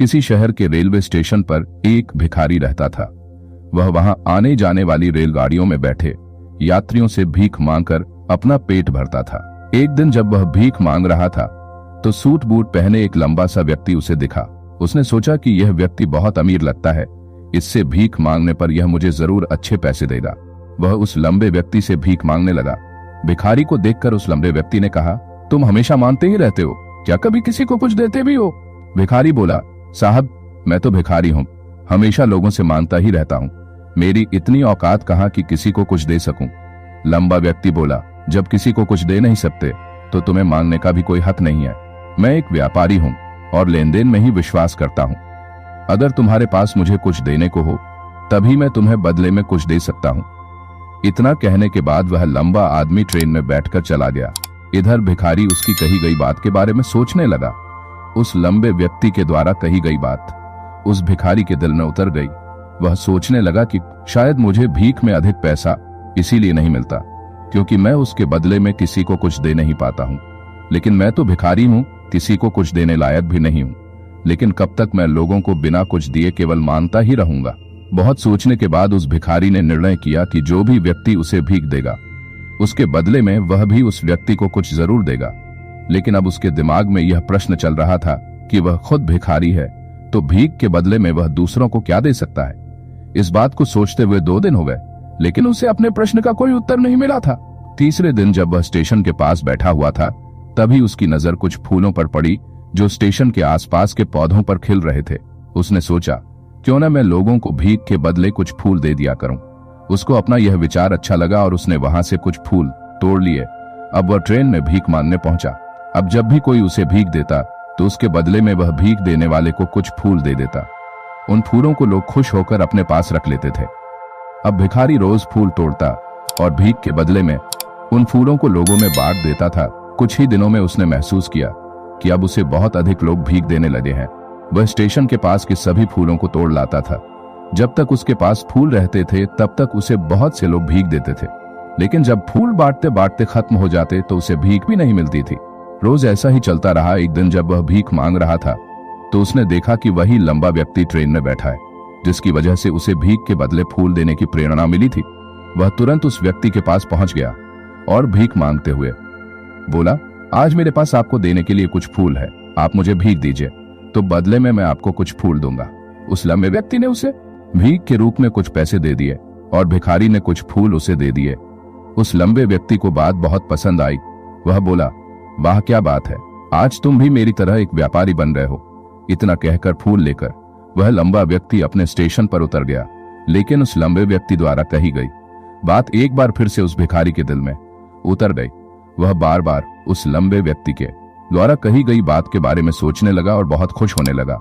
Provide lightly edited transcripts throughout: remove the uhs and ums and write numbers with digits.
किसी शहर के रेलवे स्टेशन पर एक भिखारी रहता था। वह वहां आने जाने वाली रेलगाड़ियों में बैठे यात्रियों से भीख मांगकर अपना पेट भरता था। एक दिन जब वह भीख मांग रहा था तो सूट बूट पहने एक लंबा सा व्यक्ति उसे दिखा। उसने सोचा कि यह व्यक्ति बहुत अमीर लगता है, इससे भीख मांगने पर यह मुझे जरूर अच्छे पैसे देगा। वह उस लंबे व्यक्ति से भीख मांगने लगा। भिखारी को देखकर उस लंबे व्यक्ति ने कहा, तुम हमेशा मांगते ही रहते हो, क्या कभी किसी को कुछ देते भी हो? भिखारी बोला, साहब मैं तो भिखारी हूँ, हमेशा लोगों से मांगता ही रहता हूँ, मेरी इतनी औकात कहाँ कि किसी को कुछ दे सकूं। लंबा व्यक्ति बोला, जब किसी को कुछ दे नहीं सकते तो तुम्हें मांगने का भी कोई हक नहीं है। मैं एक व्यापारी हूँ और लेन देन में ही विश्वास करता हूँ। अगर तुम्हारे पास मुझे कुछ देने को हो तभी मैं तुम्हें बदले में कुछ दे सकता हूँ। इतना कहने के बाद वह लंबा आदमी ट्रेन में बैठकर चला गया। इधर भिखारी उसकी कही गई बात के बारे में सोचने लगा। उस लंबे व्यक्ति के द्वारा कही गई बात उस भिखारी के दिल में उतर गई। वह सोचने लगा कि शायद मुझे भीख में अधिक पैसा इसीलिए नहीं मिलता क्योंकि मैं उसके बदले में किसी को कुछ दे नहीं पाता हूँ। लेकिन मैं तो भिखारी हूँ, किसी को कुछ देने लायक भी नहीं हूँ। लेकिन कब तक मैं लोगों को बिना कुछ दिए केवल मांगता ही रहूंगा। बहुत सोचने के बाद उस भिखारी ने निर्णय किया कि जो भी व्यक्ति उसे भीख देगा उसके बदले में वह भी उस व्यक्ति को कुछ जरूर देगा। लेकिन अब उसके दिमाग में यह प्रश्न चल रहा था कि वह खुद भिखारी है तो भीख के बदले में वह दूसरों को क्या दे सकता है। इस बात को सोचते हुए 2 दिन हो गए लेकिन उसे अपने प्रश्न का कोई उत्तर नहीं मिला था। तीसरे दिन जब वह स्टेशन के पास बैठा हुआ था तभी उसकी नजर कुछ फूलों पर पड़ी जो स्टेशन के आसपास के पौधों पर खिल रहे थे। उसने सोचा, क्यों न मैं लोगों को भीख के बदले कुछ फूल दे दिया करूं। उसको अपना यह विचार अच्छा लगा और उसने वहां से कुछ फूल तोड़ लिए। अब वह ट्रेन में भीख मांगने पहुंचा। अब जब भी कोई उसे भीख देता तो उसके बदले में वह भीख देने वाले को कुछ फूल दे देता। उन फूलों को लोग खुश होकर अपने पास रख लेते थे। अब भिखारी रोज फूल तोड़ता और भीख के बदले में उन फूलों को लोगों में बांट देता था। कुछ ही दिनों में उसने महसूस किया कि अब उसे बहुत अधिक लोग भीख देने लगे हैं। वह स्टेशन के पास के सभी फूलों को तोड़ लाता था। जब तक उसके पास फूल रहते थे तब तक उसे बहुत से लोग भीख देते थे, लेकिन जब फूल बांटते बांटते खत्म हो जाते तो उसे भीख भी नहीं मिलती थी। रोज ऐसा ही चलता रहा। एक दिन जब वह भीख मांग रहा था तो उसने देखा कि वही लंबा व्यक्ति ट्रेन में बैठा है जिसकी वजह से उसे भीख के बदले फूल देने की प्रेरणा मिली थी। वह तुरंत उस व्यक्ति के पास पहुंच गया और भीख मांगते हुए बोला, आज मेरे पास आपको देने के लिए कुछ फूल है, आप मुझे भीख दीजिए तो बदले में मैं आपको कुछ फूल दूंगा। उस लंबे व्यक्ति ने उसे भीख के रूप में कुछ पैसे दे दिए और भिखारी ने कुछ फूल उसे दे दिए। उस लंबे व्यक्ति को बात बहुत पसंद आई। वह बोला, वाह क्या बात है, आज तुम भी मेरी तरह एक व्यापारी बन रहे हो। इतना कहकर फूल लेकर वह लंबा व्यक्ति अपने स्टेशन पर उतर गया। लेकिन उस लंबे व्यक्ति द्वारा कही गई बात एक बार फिर से उस भिखारी के दिल में उतर गई। वह बार बार उस लंबे व्यक्ति के द्वारा कही गई बात के बारे में सोचने लगा और बहुत खुश होने लगा।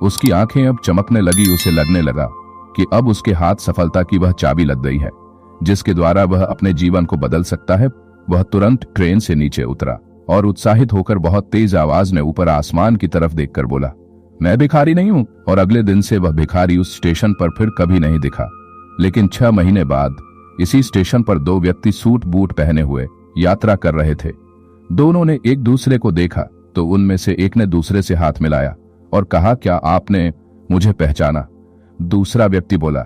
उसकी आंखें अब चमकने लगी। उसे लगने लगा कि अब उसके हाथ सफलता की वह चाबी लग गई है जिसके द्वारा वह अपने जीवन को बदल सकता है। वह तुरंत ट्रेन से नीचे उतरा और उत्साहित होकर बहुत तेज आवाज में ऊपर आसमान की तरफ देखकर बोला, मैं भिखारी नहीं हूं। और अगले दिन से वह भिखारी उस स्टेशन पर फिर कभी नहीं दिखा। लेकिन 6 महीने बाद इसी स्टेशन पर 2 व्यक्ति सूट बूट पहने हुए यात्रा कर रहे थे। दोनों ने एक दूसरे को देखा तो उनमें से एक ने दूसरे से हाथ मिलाया और कहा, क्या आपने मुझे पहचाना? दूसरा व्यक्ति बोला,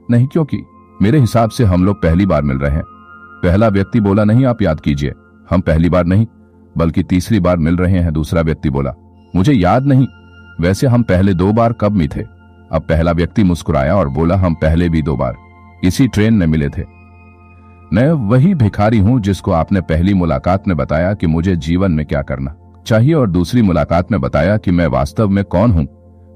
नहीं, क्योंकि मेरे हिसाब से हम लोग पहली बार मिल रहे हैं। पहला व्यक्ति बोला, नहीं, आप याद कीजिए, हम पहली बार नहीं बल्कि तीसरी बार मिल रहे हैं। दूसरा व्यक्ति बोला, मुझे याद नहीं, वैसे हम पहले 2 बार कब मिले थे? अब पहला व्यक्ति मुस्कुराया और बोला, हम पहले भी 2 बार इसी ट्रेन में मिले थे। मैं वही भिखारी हूं जिसको आपने पहली मुलाकात में बताया कि मुझे जीवन में क्या करना चाहिए और दूसरी मुलाकात में बताया कि मैं वास्तव में कौन हूं।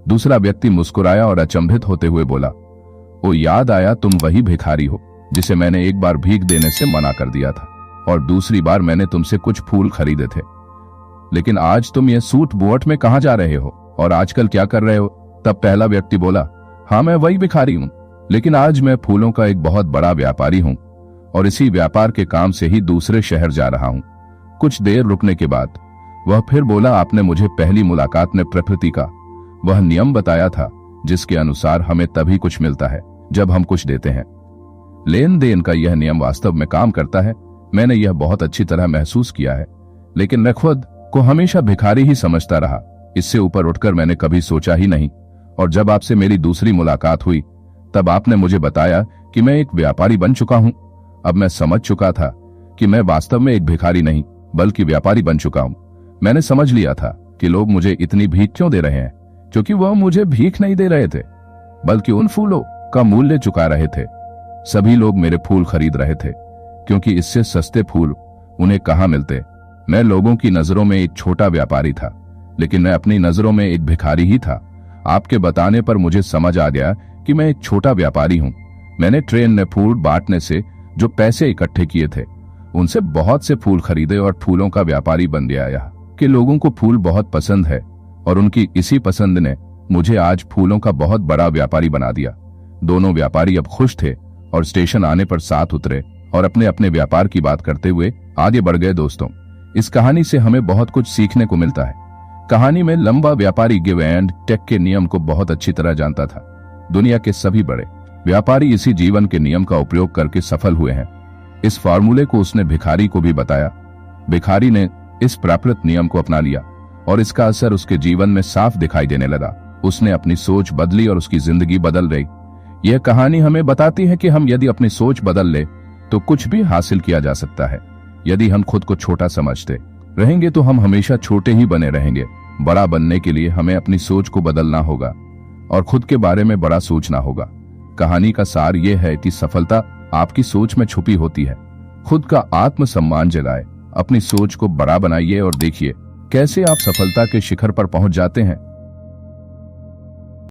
दूसरा व्यक्ति मुस्कुराया और अचंभित होते हुए बोला, ओ याद आया, तुम वही भिखारी हो जिसे मैंने एक बार भीख देने से मना कर दिया था और दूसरी बार मैंने तुमसे कुछ फूल खरीदे थे। लेकिन आज तुम ये सूट बूट में कहां जा रहे हो और आजकल क्या कर रहे हो? तब पहला व्यक्ति बोला, हाँ, मैं वही भिखारी हूं, लेकिन आज मैं फूलों का एक बहुत बड़ा व्यापारी हूं और इसी व्यापार के काम से ही दूसरे शहर जा रहा हूं। कुछ देर रुकने के बाद वह फिर बोला, आपने मुझे पहली मुलाकात में प्रकृति का वह नियम बताया था जिसके अनुसार हमें तभी कुछ मिलता है जब हम कुछ देते हैं। लेन देन का यह नियम वास्तव में काम करता है। मैंने यह बहुत अच्छी तरह महसूस किया है, लेकिन मैं खुद को हमेशा भिखारी ही समझता रहा। इससे ऊपर उठकर मैंने कभी सोचा ही नहीं। और जब आपसे मेरी दूसरी मुलाकात हुई तब आपने मुझे बताया कि मैं एक व्यापारी बन चुका हूं। अब मैं समझ चुका था कि मैं वास्तव में एक भिखारी नहीं बल्कि व्यापारी बन चुका हूं। मैंने समझ लिया था कि लोग मुझे इतनी भीख क्यों दे रहे हैं, क्योंकि वह मुझे भीख नहीं दे रहे थे बल्कि उन फूलों का मूल्य चुका रहे थे। सभी लोग मेरे फूल खरीद रहे थे क्योंकि इससे सस्ते फूल उन्हें कहां मिलते। मैं लोगों की नजरों में एक छोटा व्यापारी था, लेकिन मैं अपनी नजरों में एक भिखारी ही था। आपके बताने पर मुझे समझ आ गया कि मैं एक छोटा व्यापारी हूं। मैंने ट्रेन में फूल बांटने से जो पैसे इकट्ठे किए थे उनसे बहुत से फूल खरीदे और फूलों का व्यापारी बन गया। यह कि लोगों को फूल बहुत पसंद है और उनकी इसी पसंद ने मुझे आज फूलों का बहुत बड़ा व्यापारी बना दिया। दोनों व्यापारी अब खुश थे और स्टेशन आने पर साथ उतरे और अपने अपने व्यापार की बात करते हुए आगे बढ़ गए। दोस्तों, इस कहानी से हमें बहुत कुछ सीखने को मिलता है। कहानी में लंबा व्यापारी गिव एंड टेक के नियम को बहुत अच्छी तरह जानता था। दुनिया के सभी बड़े व्यापारी इसी जीवन के नियम का उपयोग करके सफल हुए हैं। इस फार्मूले को उसने भिखारी को भी बताया। भिखारी ने इस प्राकृत नियम को अपना लिया और इसका असर उसके जीवन में साफ दिखाई देने लगा। उसने अपनी सोच बदली और उसकी जिंदगी बदल गई। यह कहानी हमें बताती है कि हम यदि अपनी सोच बदल ले तो कुछ भी हासिल किया जा सकता है। यदि हम खुद को छोटा समझते रहेंगे तो हम हमेशा छोटे ही बने रहेंगे। बड़ा बनने के लिए हमें अपनी सोच को बदलना होगा और खुद के बारे में बड़ा सोचना होगा। कहानी का सार यह है कि सफलता आपकी सोच में छुपी होती है। खुद का आत्मसम्मान जगाए, अपनी सोच को बड़ा बनाइए और देखिए कैसे आप सफलता के शिखर पर पहुंच जाते हैं।